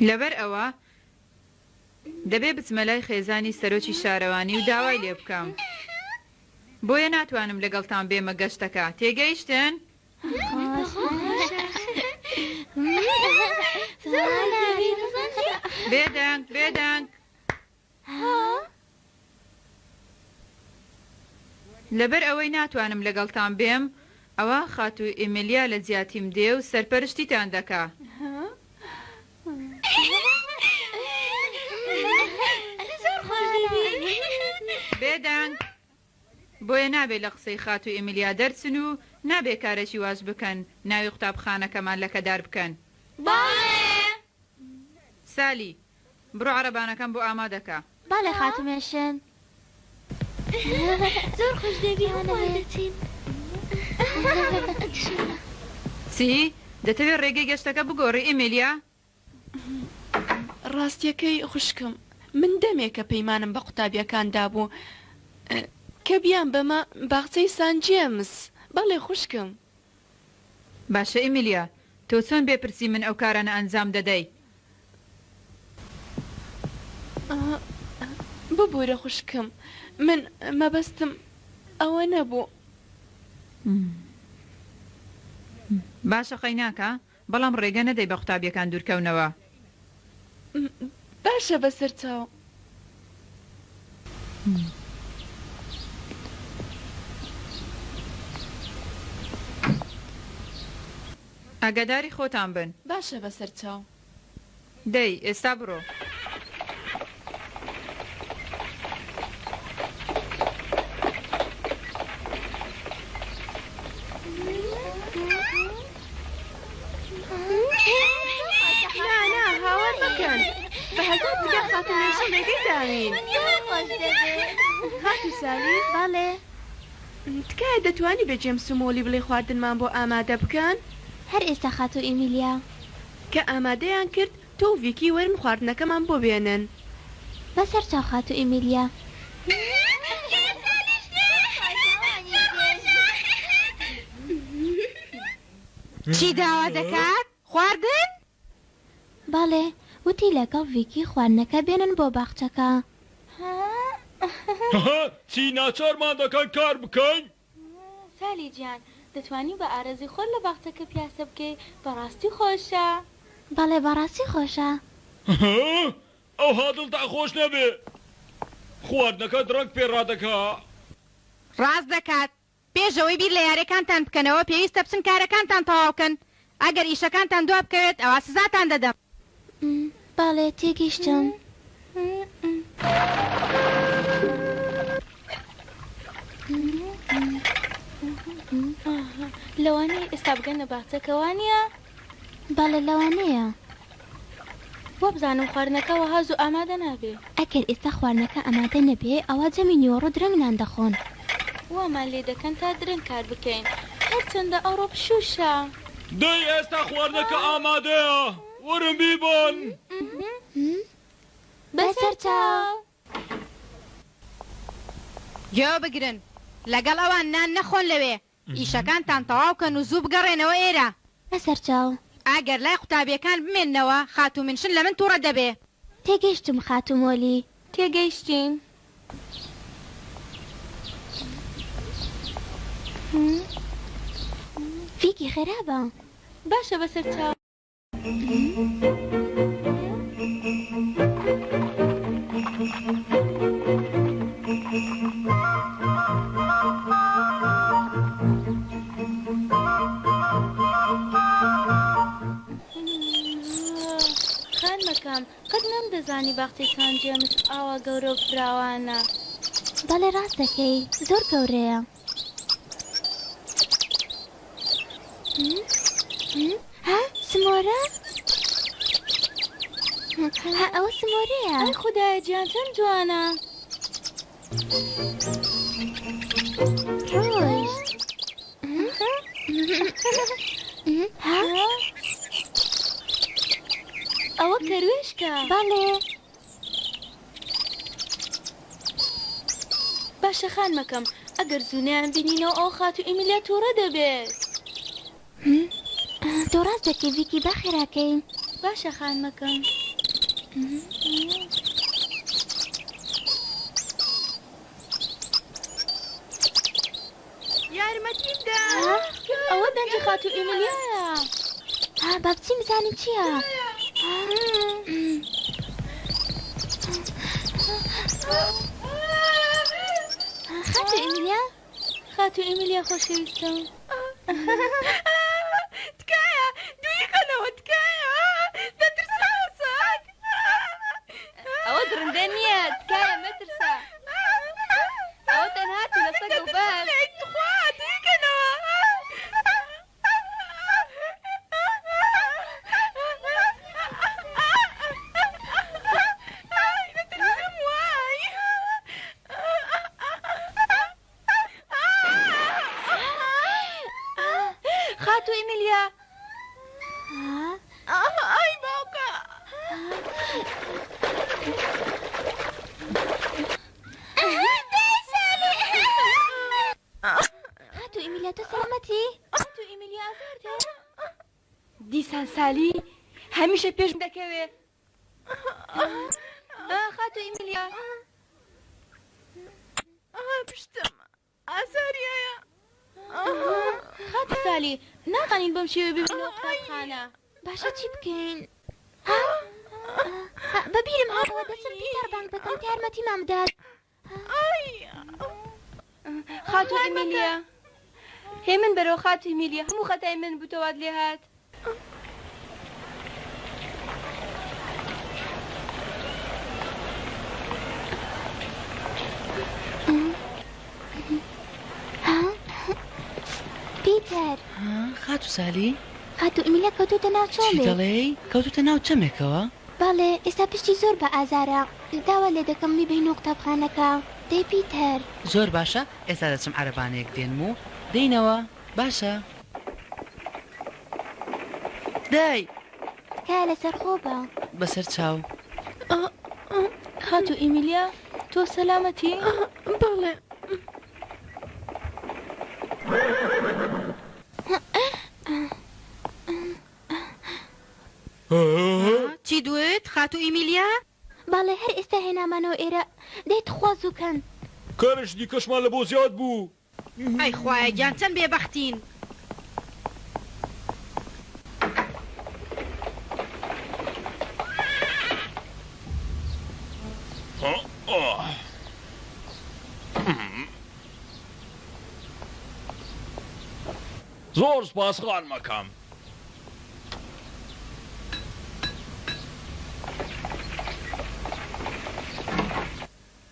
لەبەر ئەوە دەبێ بچمە لای خێزانی سەرۆکی شارەوانی و داوای لێ بکەم. بۆیە ناتوانم لەگەڵتان بێمە گەشتەکە. تێگەیشتن؟ بێدەنگ بێدەنگ. لەبەر ئەوەی ناتوانم لەگەڵتان بێم، ئەوە خاتوو ئێمێلیا لە جیاتیم دێ و سەرپەرشتیتان دەکا. بێدەنگ. بۆیە نابێت لە قسەی خاتوو ئێمێلیا دەرچن و نابێ کارێکی واش بکەن ناوی قوتابخانەکەمان لەکەدار بکەن. سالی بڕۆ عەرەبانەکەم بۆ ئامادەکە. باڵێ خاتومێشن. زۆر خۆش دەبی هەڵدەچین. چی؟ دەتەوێت ڕێگەی گەشتەکە بگۆڕی ئێمێلیا؟ ڕاستیەکەی خوشکم، من دەمێکە پەیمانم بە قوتابیەکاندا بوو کە بیان بەمە باخچەی سان جێمس. بەڵێ خوشکم. باشە ئێمێلیا، تۆ چۆن بێپرسی من ئەو کارانە ئەنجام دەدەی؟ ببوورە خوشکم، من مەبەستم ئەوە نەبوو. باشە قەیناکە، بەڵام ڕێگە نەدەی بە قوتابیەکان دوورکەونەوە. باشە بەسەر چاو. ئاگاداری خۆتان بن. باشە بەسەر چاو. دەی ئێستا بڕۆ. هاوار مەکەن، بە هەزار بگە خاتومێشن ڕێگەی داوین. خاتی سالی؟ باڵێ. تکایە دەتوانی بە جێمس و مۆلی بڵێ خواردنمان بۆ ئامادە بکەن؟ هەر ئێستا خاتوو ئێمێلیا. کە ئامادەیان کرد تۆ و ڤیکی وەرن خواردنەکەمان بۆ بێنن. بەسەر چاو خاتوو ئێمێلیا. چی داوا دەکات؟ خواردن؟ باڵێ، وتی لەگەڵ ڤیکی خواردنەکە بێنن بۆ باخچەکە. چی ناچارمان دەکەن کار بکەین؟ سالی گیان، دەتوانی بە ئارەزی خۆر لە باخچەکە پیاسە بکەی؟ بەڕاستی خۆشە؟ باڵێ بەڕاستی خۆشە. ئەو هادڵتا خۆش نەبێ، خواردنەکە درەنگ پێڕادەکا. ڕاست دەکات. پێشەوەی بیر لە یاریەکانتان بکەنەوە پێویستە بچن کارەکانتان تەواوکەن. ئەگەر ئیشەکانتان دوا بکەوێت ئەوە سزاتان دەدەم. باڵێ تێگەیشتم. لەوانەیە ئێستا بگەن لە باخچەکەوە نیە؟ باڵێ لەوانەیە. بۆ بزانم خواردنەکەەوە هەز و ئامادە نابێ. ئەگەر ئێستا خواردنەکە ئامادە نەبێ ئەوە جەمی نیوەڕۆ درەنگنان دەخۆن. وامان لێ دەکەن تا درنگ کار بکەین، هەرچەندە ئەوڕۆ پشوشە. دەی ئێستا خواردنەکە ئامادەیە، وەرن بیبن. بەسەر چاو. گوێ بگرن، لەگەڵ ئەوان نان نەخۆن لەوێ. ئیشەکانتان تەواوکەن و زوو بگەڕێنەوە ئێرە. بەسەر چاو. ئەگەر لای قوتابیەکان بمێننەوە خاتوو منشن لە من تووڕە دەبێ. تێگەیشتم خاتوو مۆلی. تێگەیشتین. ڤیکی خێرابە. باشە بەسەر چاو. خان مەکەم، قەت نەمدەزانی باخچەی سان جێمس ئاوا گەورە و فراوانە. باڵێ ڕاست دەکەی، زۆر گەورەیە. ها سمۆرە؟ ها ئەوە سمۆرەیە. ئەی خودایە گیان چەند جوانە. ڕۆژ. ها؟ ئەوە کەروێشکە. باڵێ. باشە خان مەکەم، ئەگەر زوونیان بینینەوە ئەو خاتوو ئێمێلیا تووڕە دەبێت. تۆ ڕاست دەکەی ڤیکی با خێراکەی. باشە خان مەکەم. یارمەتیمدا ئەوە دەنجی خاتو ئیمیلیایە. با بچیم بزانین چییە؟ خاتو ئیمیلیا؟ خاتو ئیمیلیا خۆشەویستم. تکایە دوویەکەنەوە تکایە دەترسم ساک. ئەوە درندە نییە تکایە مەترسە. ئەوە تەنها لە سەگ و بەر. خوا دوویەکەنەوە. خاتو ئیمیلیا ئای باوکە. خاتو ئیمیلیا تۆ سەلامەتی؟ خاتو ئیمیلیا ئازار دێ؟ دیسان سالی هەمیشە پێشم دەکەوێ. خاتو ئیمیلیا پشتم ئازاریایە. خاتو سالی ناقانین بەم شێوە ببینەوە قوتابخانە. باشە چی بکەین؟ بەبیرم هاتەوە دەچم پیتەر بانگ بکەم یارمەتیمان بدات. خاتو ئیمیلیا هێ من بەرەو خاتو ئیمیلیا هەموو خەتای من بووتەوات لێ هات. پیتەر خاتو سالی خاتو ئیمیلیا کەوتوتە ناو چی چۆمێ. دەڵێ کەوتوتە ناو چەمێکەوە؟ بەڵێ ئێستا پشتی زۆر بە ئازارە داوا لێ دەکەم میبینە قوتابخانەکە. دەی پیتەر زۆر باشە ئێستا دەچم عەرەبانەیەک دێنم و دێینەوە. باشە دای تکایە لەسەر خۆ بە. بەسەر چاو. خاتو ئیمیلیا تۆ سەلامەتی؟ بەڵێ چی دوێت خاتو ئیمیلیا؟ بەڵێ هەر ئێستا هێنامانەوە ئێرە دەیت خوازووکەن. کارش دیکەشمان لە بۆ زیاد بوو. ئەی خوایە گیان چەند بێبەختین. زۆر سپاسخان مەکەم.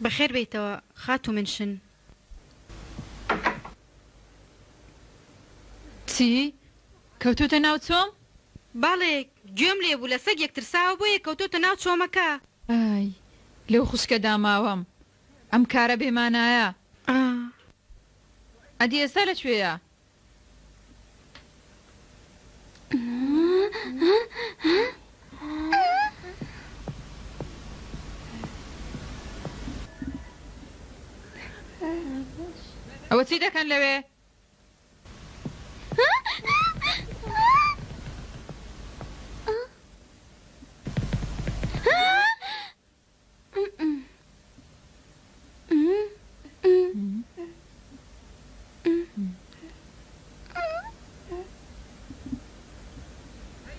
بەخێر بیتەوە خاتو منشن. چی؟ کەوتوتە ناو چۆم؟ باڵێ گوێم لێ بوو لە سەگێک ترساوە بۆیە کەوتوتە ناو چۆمەکە. ئای لەو خوشکە داماوەم ئەم کارە بێمانایە. ئەدی ئێستا لەکوێیە؟ ئەوە چی دەکەن لەوێ؟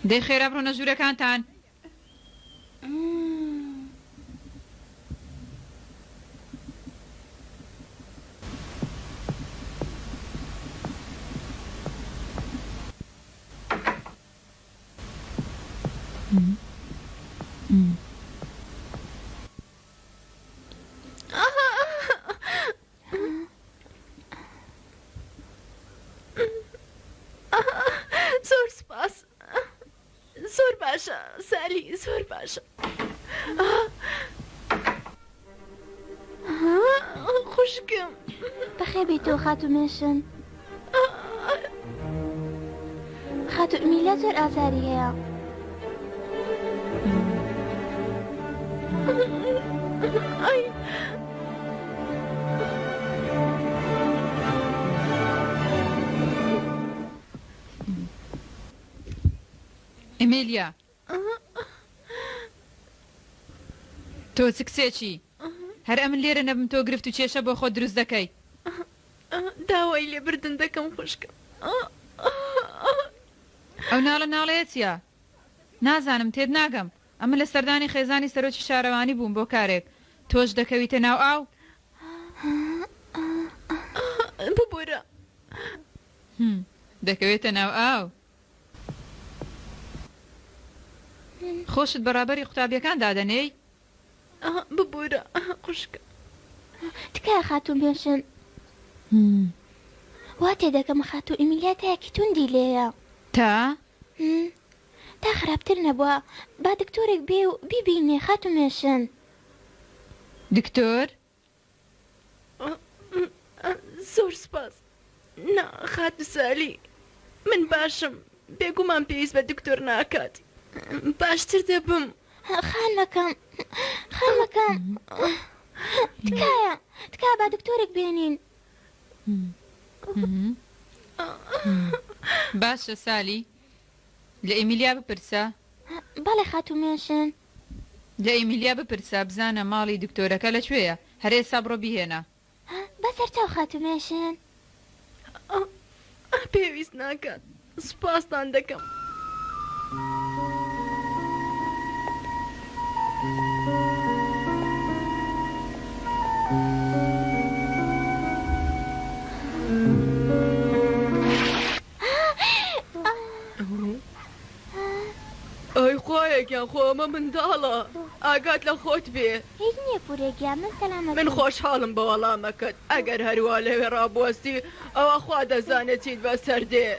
دەی خێرا بڕۆنە ژوورەکانتان. زۆر سپاس. زۆر باشە سالی زۆر باشە. خوشکم بەخێر بیتەوە خاتو منشن. خاتو ئیمیلیا زۆر ئازاری هەیە. ئێمێلیا تۆ چ کچێکی هەر ئەمن لێرە نەبم تۆ گرفت و کێشە بۆ خۆ دروست دەکەی داوای لێبردن دەکەم خوشکم. ئەو ناڵەیە چییە؟ نازانم تێت ناگەم ئەمە لە سەردانی خێزانی سەرۆکی شارەوانی بووم بۆ کارێک تۆش دەکەویتە ناو ئاو؟ ببوورە دەکەوێتە ناو ئاو خۆشت بەرابەری قوتابیەکان دادەنێی؟ ببوورە خوشکم. تکایە خاتوو بێشن وا تێدەکەم خاتوو ئیمیلیا تایەکی توندی لێیە تا خراپتر نەبووە با دکتۆرێک بێ و بیبینێ خاتوو مێشن. دکتۆر؟ زۆر سپاس. نا خاتو سالی من باشم بێگومان پێویست بە دکتۆر ناکات باشتر دەبم. خانمەکەم تکایە با دکتۆرێک بێنین. باشە سالی لە ئیمیلیا بپرسە. بەڵێ خاتوو مێشن. لە ئیمیلیا بپرسە بزانە ماڵی دکتۆرەکە لەکوێیە هەر ئێستا بڕۆ بیهێنە. بەسەر چاو خاتوو مێشن. پێویست ناکات سپاستان دەکەم. ئەی خۆیەکیان خۆمە منداڵە ئاگات لە خۆت بێ. هیچ نییە پورێگیان من سەلامەت. من خۆشحاڵم بە وەڵامەکەت ئەگەر هەروە لەوێ ڕابوەستی ئەوە خوا دەزانێت چیت بەسەر دێ.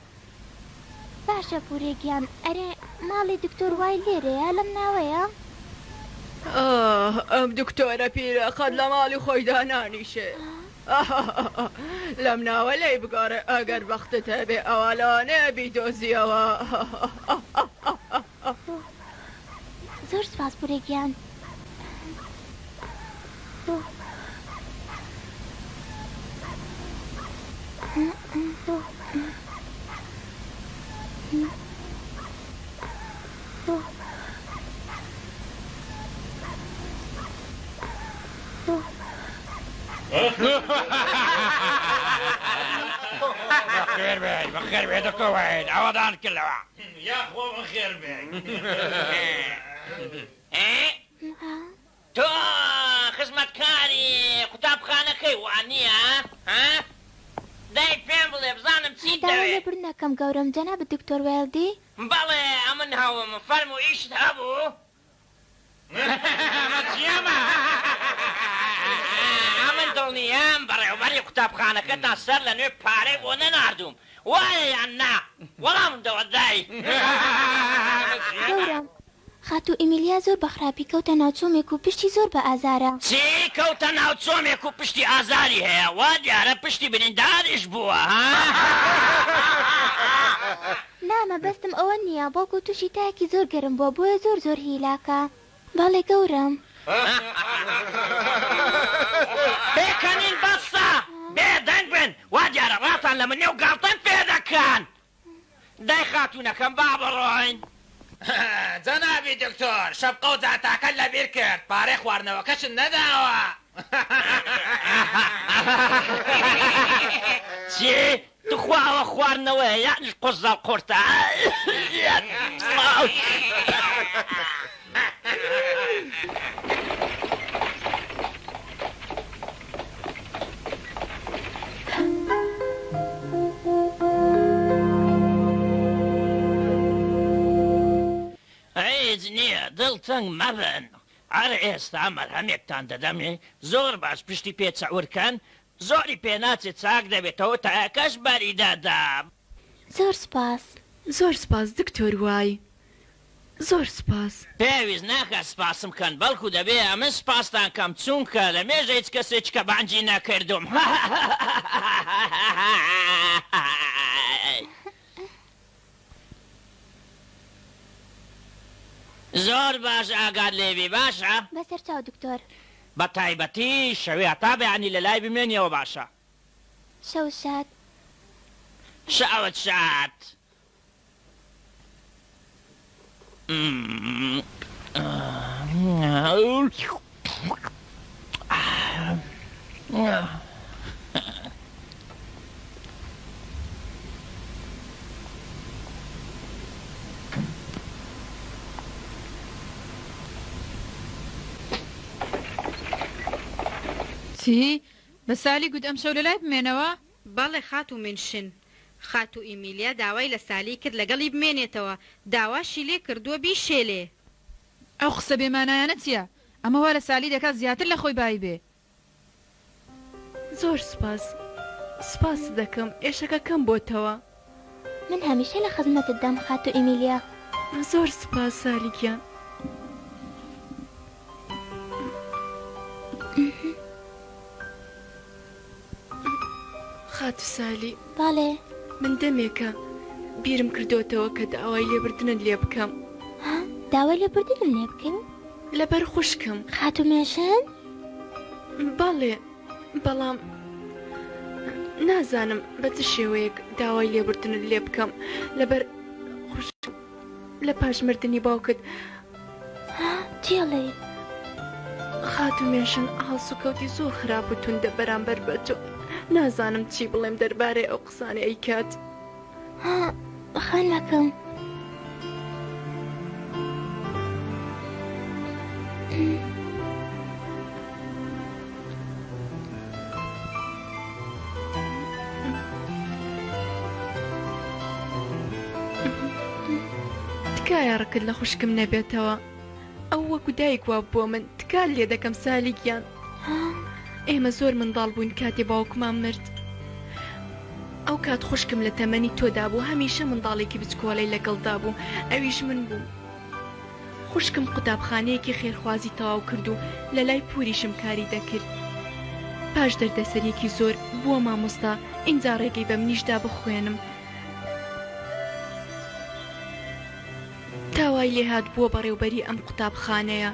باشە پورێگیان ئەرێ ماڵی دکتۆر وای لێرەیە لەم ناوەیە؟ ئەم دکتۆرە پیرە قەت لە ماڵی خۆی دانانیشێ لەم ناوە لێی بگۆڕێ ئەگەر بەختت هەبێ ئەوە لەوانەیە بیدۆزیەوە. زۆر سپاس پورێگیان. بخير بيه دكتور وحيد عوضان كلها يا اخوة بخير بيه تۆ خزمەتکاری قوتابخانەکەی وانییە دای پێم بڵێ بزانم چی داوای لێبر نەکەم گەورم جەناب دکتۆر وێڵدی. بەڵێ ئەمن هەوم فەرم و ئیشت هەبوو ئەمن دڵنیام بەڕێوەبەری قوتابخانەکەتان سەر لە نوێ پارەی بۆ نەناردووم وایە یان نا وەڵام دەوەدای. گەورم خاتوو ئیمیلیا زۆر بە خراپی کەوتە ناوچۆمێک و پشتی زۆر بە ئازارە. چی کەوتە ناوچۆمێک و پشتی ئازاری هەیە وا دیارە پشتی برینداریش بووە نامە بەستم ئەوە نییە بۆکو تووشی تایەکی زۆر گەرم بووە بۆیە زۆر هیلاکە. بەڵێ گەورم بێکەنین بەسە بێدەنگ بن وا دیارە ڕاتان لە منێ و گاڵتەن پێ دەکەن. دای خاتوونەکەم با بڕۆین. جەنابی دکتۆر شەپقە و جاتاکە لەبیر کرد پارەی خواردنەوەکەشن نەداوە. چی؟ توخواوە خواردنەوەی یانش قوزەڵ قورتە هیچ نییە دڵتەنگ مەبن هەر ئێستا مەرهەمێکتان دەدەمێ زۆر باش پشتی پێچەورکەن زۆری پێ ناچێت چاک دەبێتەوە تایەکەش بەریدەدا. زۆر سپاس. زۆر سپاس دکتۆر وای زۆر سپاس. پێویست ناکە سپاسم کەن بەڵکو دەبێ ئەمە سپاستان کەم چونکە لە مێژە هیچ کەسێک کە بانجی نەکردوم. زۆر باش ئاگاد لێبی باشە؟ بەسەر چاو دکتۆر. بە تایبەتی شەوێ تا بەیانی لە لای بمێنیەوە باشە. شەو شاد. شەوت شاد. چی؟ بە سالی گوت ئەم شەو لە لای بمێنەوە؟ بەڵێ خات و منشن خات و ئیمیلیا داوای لە سالی کرد لەگەڵی بمێنێتەوە داواشی لێ کردووە بیشێلێ ئەو قسە بێمانایانە چییە؟ ئەمە وا لە سالی دەکات زیاتر لە خۆی بای بێ. زۆر سپاس دەکەم ئێشەکەکەم بۆتەوە. من هەمیشە لە خزمەتت دەم خات و ئیمیلیا. زۆر سپاس سالیگیان. خات و سالی باڵێ من دەمێکە بیرم کردوتەوە کە داوای لێبردنت لێ بکەم. داوای لێبردنم لێ بکەم؟ لەبەر خوشکم. خات و مێشن؟ باڵێ بەڵام نازانم بە چ شێوەیەک داوای لێبردنت لێ بکەم لەبەر خوشکم لە پاشمردنی باوکت. چێڵێ؟ خات و مێشن هەڵسوکەوتی زۆر خراپ و توندە بەرامبەر بە تۆ. نازانم چی بڵێم دەربارەی ئەو قسانە ئەیکات. خان مەکەم. تکایە ڕکت لە خوشکم نەبێتەوە. ئەو وەکو دایک وا بۆ من تکال لێ دەکەم سالیگیان. ئێمە زۆر منداڵ بووین کاتێ باوکمان مرد. ئەو کات خوشکم لە تەمەنی تۆدا بوو هەمیشە منداڵێکی بچکۆڵەی لەگەڵدا بوو ئەویش من بووم. خوشکم قوتابخانەیەکی خێرخوازی تەواو کرد و لە لای پوریشم کاری دەکرد. پاش دەردەسەرێکی زۆر بووە مامۆستا ئینجا ڕێگەی بە منیشدا بخوێنم. تاوای لێهات بووە بەڕێوبەری ئەم قوتابخانەیە.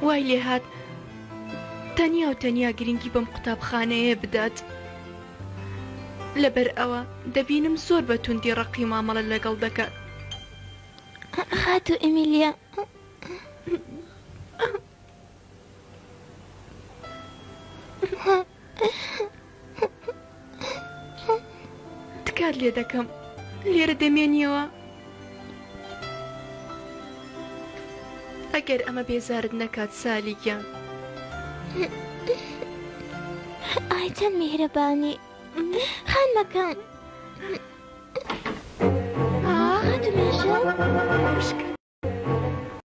وای لێهات تەنیا و تەنیا گرنگی بەم قوتابخانەیە بدات. لەبەر ئەوە دەبینم زۆر بە توندی ڕقی مامەڵە لەگەڵ دەکات. خات و ئیمیلیا تکات لێ دەکەم لێرە دەمێنیەوە. ئەگەر ئەمە بێزارت نەکات سالیگیان. ئای چەند میهرەبانی. خان مەکەم. خات و مێشن؟